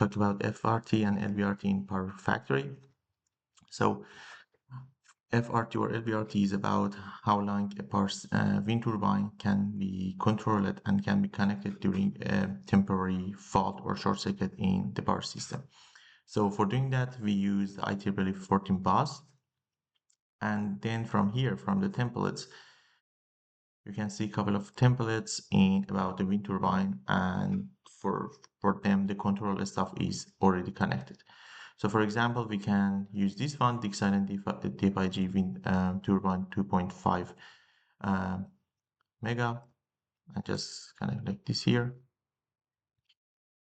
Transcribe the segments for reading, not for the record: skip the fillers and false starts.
talk about FRT and LVRT in PowerFactory. So FRT or LVRT is about how long a wind turbine can be controlled and can be connected during a temporary fault or short circuit in the power system. So for doing that, we use the IEEE 14 bus. And then from here, from the templates, you can see a couple of templates in about the wind turbine, and for them the control stuff is already connected. So for example, we can use this one, DIgSILENT DIG wind turbine 2.5 mega, and just kind of like this here.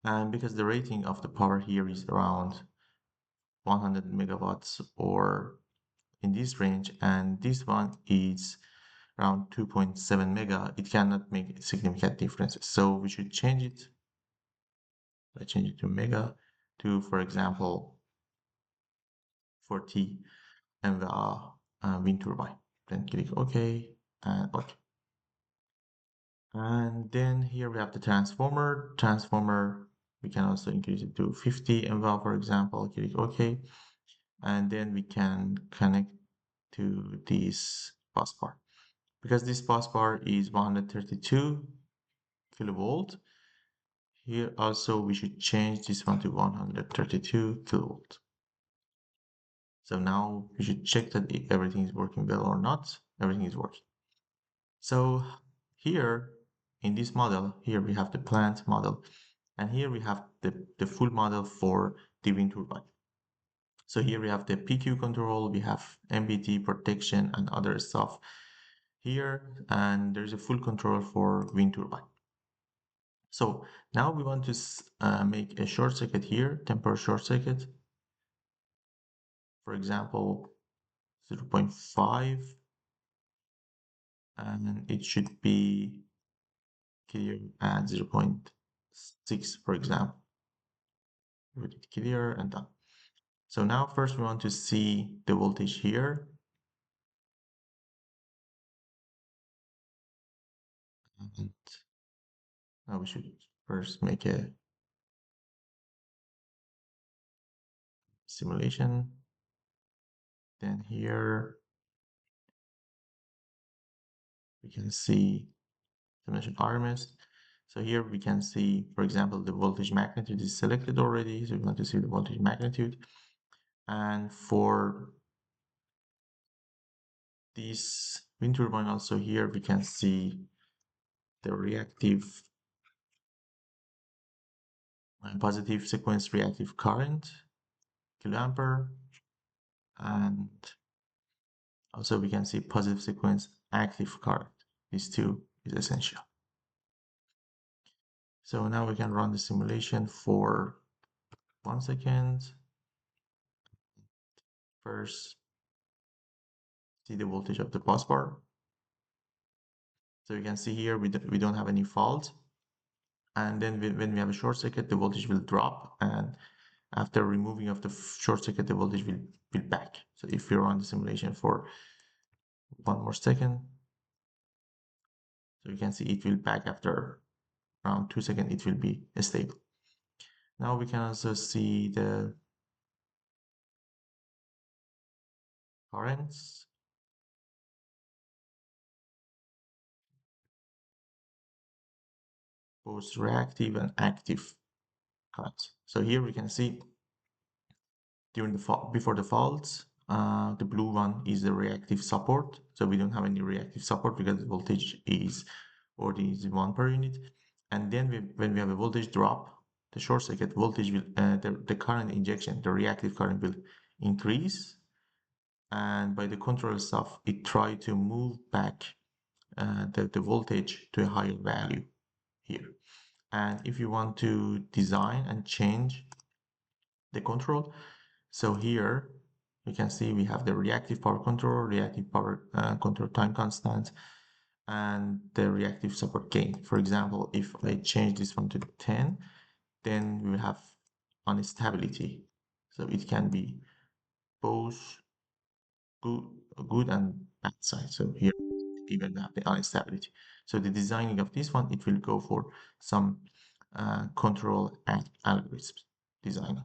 And because the rating of the power here is around 100 megawatts or in this range, and this one is around 2.7 mega, it cannot make significant differences. So we should change it. I change it to mega to, for example, 40 MVA wind turbine. Then click OK and OK. And then here we have the transformer. Transformer, we can also increase it to 50 MVA, for example. Click OK. And then we can connect to this bus bar. Because this bus bar is 132 kilovolt, here also we should change this one to 132 kilovolt. So now we should check that everything is working well or not. Everything is working. So here in this model, here we have the plant model, and here we have the full model for the wind turbine. So here we have the PQ control, we have MBT protection and other stuff here, and there's a full control for wind turbine. So now we want to make a short circuit here, temporary short circuit. For example, 0.5, and it should be clear at 0.6, for example. Put it clear and done. So now first we want to see the voltage here. And now we should first make a simulation. Then here we can see simulation RMS. So here we can see, for example, the voltage magnitude is selected already. So we want to see the voltage magnitude. And for this wind turbine also here, we can see the reactive positive sequence reactive current, kiloampere, and also we can see positive sequence active current. These two is essential. So now we can run the simulation for 1 second. First, see the voltage of the bus bar. So you can see here we don't have any fault. And then when we have a short circuit, the voltage will drop, and after removing of the short circuit, the voltage will back. So if we run the simulation for 1 more second, so you can see it will back after around 2 seconds, it will be stable. Now we can also see the currents. Both reactive and active currents. So here we can see during the before the faults, the blue one is the reactive support. So we don't have any reactive support because the voltage is already 1 per unit. And then when we have a voltage drop, the short circuit voltage will, the current injection, the reactive current will increase. And by the control stuff, it try to move back the voltage to a higher value here. And if you want to design and change the control, so here you can see we have the reactive power control, reactive power control time constant, and the reactive support gain. For example, if I change this one to 10, then we will have instability. So it can be both good and bad side. So here even have the instability. So the designing of this one, it will go for some control algorithms. designing.